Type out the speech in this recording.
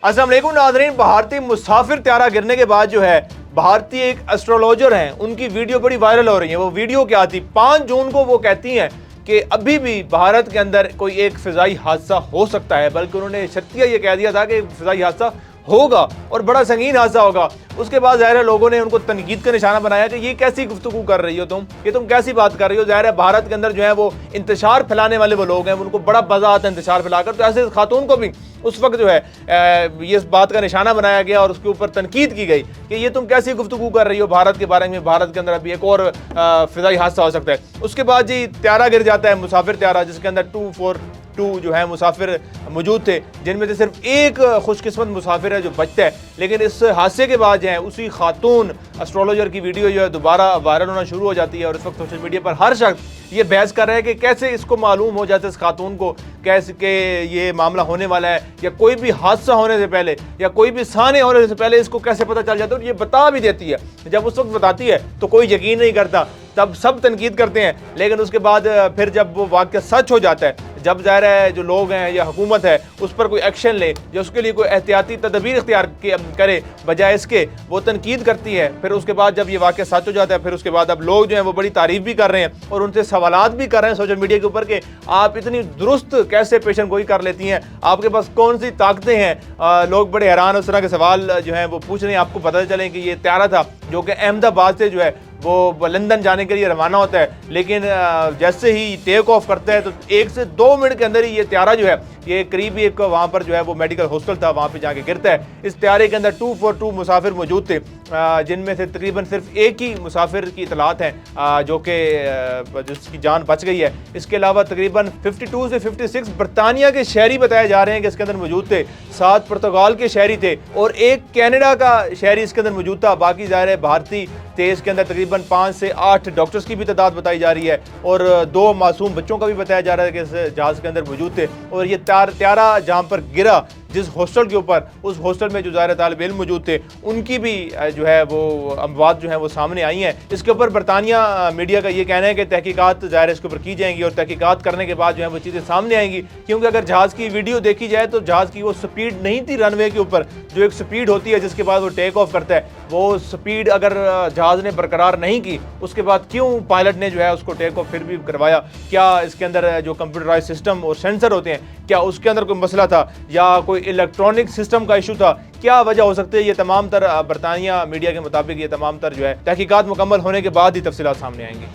अस्सलाम वालेकुम नाज़रीन। भारतीय मुसाफिर त्यारा गिरने के बाद जो है भारतीय एक एस्ट्रोलॉजर हैं, उनकी वीडियो बड़ी वायरल हो रही है। वो वीडियो क्या थी? 5 जून को वो कहती हैं कि अभी भी भारत के अंदर कोई एक फ़िज़ाई हादसा हो सकता है, बल्कि उन्होंने शर्तिया ये कह दिया था कि फ़िज़ाई हादसा होगा और बड़ा संगीन हादसा होगा। उसके बाद ज़ाहिर है लोगों ने उनको तनकीद का निशाना बनाया कि ये कैसी गुफ्तगू कर रही हो तुम, ये तुम कैसी बात कर रही हो। ज़ाहिर है भारत के अंदर जो है वो इंतशार फैलाने वाले वो लोग हैं, उनको बड़ा मज़ा आता है इंतशार फैलाकर। तो ऐसे खातून को भी उस वक्त जो है ये इस बात का निशाना बनाया गया और उसके ऊपर तनकीद की गई कि ये तुम कैसी गुफ्तगू कर रही हो भारत के बारे में, भारत के अंदर अभी एक और फ़िज़ाई हादसा हो सकता है। उसके बाद जी त्यारा गिर जाता है, मुसाफिर त्यारा, जिसके अंदर 242 जो है मुसाफिर मौजूद थे, जिनमें से सिर्फ एक खुशकिस्मत मुसाफिर है जो बचता है। लेकिन इस हादसे के बाद जो है उसी खातून एस्ट्रोलॉजर की वीडियो जो है दोबारा वायरल होना शुरू हो जाती है और इस वक्त सोशल मीडिया पर हर शख्स ये बहस कर रहा है कि कैसे इसको मालूम हो जाता है इस खातून को कैसे कि ये मामला होने वाला है, या कोई भी हादसा होने से पहले या कोई भी साने होने से पहले इसको कैसे पता चल जाता है। और ये बता भी देती है, जब उस वक्त बताती है तो कोई यकीन नहीं करता, तब सब तनकीद करते हैं। लेकिन उसके बाद फिर जब वो वाक़या सच हो जाता है, जब ज़ाहिर है जो लोग हैं या हुकूमत है उस पर कोई एक्शन ले या उसके लिए कोई एहतियाती तदबीर इख्तियार करे बजाय इसके, वो तनकीद करती है। फिर उसके बाद जब ये वाक़या सच हो जाता है, फिर उसके बाद अब लोग जो हैं वो बड़ी तारीफ़ भी कर रहे हैं और उनसे सवालात भी कर रहे हैं सोशल मीडिया के ऊपर कि आप इतनी दुरुस्त कैसे पेशन गोई कर लेती हैं, आपके पास कौन सी ताकतें हैं। लोग बड़े हैरान उस तरह के सवाल जो हैं वो पूछ रहे हैं। आपको पता चले कि ये त्यारा था जो कि अहमदाबाद से जो है वो लंदन जाने के लिए रवाना होता है, लेकिन जैसे ही टेक ऑफ करता है तो 1 से 2 मिनट के अंदर ही ये त्यारा जो है ये करीब एक वहाँ पर जो है वो मेडिकल हॉस्टल था, वहाँ पे जाके गिरता है। इस त्यारे के अंदर 242 मुसाफिर मौजूद थे, जिनमें से तकरीबन सिर्फ एक ही मुसाफिर की इतलात हैं जो कि जिसकी जान बच गई है। इसके अलावा तकरीबन 52 से 56 बरतानिया के शहरी बताए जा रहे हैं कि इसके अंदर मौजूद थे, 7 पुर्तगाल के शहरी थे और एक कनाडा का शहरी इसके अंदर मौजूद था। बाकी ज़ाहिर है भारतीय थे। इसके अंदर तकरीबन 5 से 8 डॉक्टर्स की भी तादाद बताई जा रही है और 2 मासूम बच्चों का भी बताया जा रहा है कि इस जहाज़ के अंदर मौजूद थे। और ये त्यारा जहाँ पर गिरा, जिस हॉस्टल के ऊपर, उस हॉस्टल में जो ज़ाहिर तालिब इल्म मौजूद थे, उनकी भी जो है वो अमवात जो है वो सामने आई हैं। इसके ऊपर बरतानिया मीडिया का ये कहना है कि तहकीकात ज़ाहिर इसके ऊपर की जाएंगी और तहकीकात करने के बाद जो है वो चीज़ें सामने आएंगी। क्योंकि अगर जहाज़ की वीडियो देखी जाए तो जहाज़ की वो स्पीड नहीं थी रनवे के ऊपर, जो एक स्पीड होती है जिसके बाद वो टेक ऑफ करता है, वो स्पीड अगर जहाज़ ने बरकरार नहीं की, उसके बाद क्यों पायलट ने जो है उसको टेक ऑफ फिर भी करवाया? क्या इसके अंदर जो कंप्यूटराइज सिस्टम और सेंसर होते हैं, क्या उसके अंदर कोई मसला था या कोई इलेक्ट्रॉनिक सिस्टम का इशू था? क्या वजह हो सकती है? ये तमाम तर बरतानिया मीडिया के मुताबिक ये तमाम तर जो है तहकीकात मुकम्मल होने के बाद ही तफसीलात सामने आएंगी।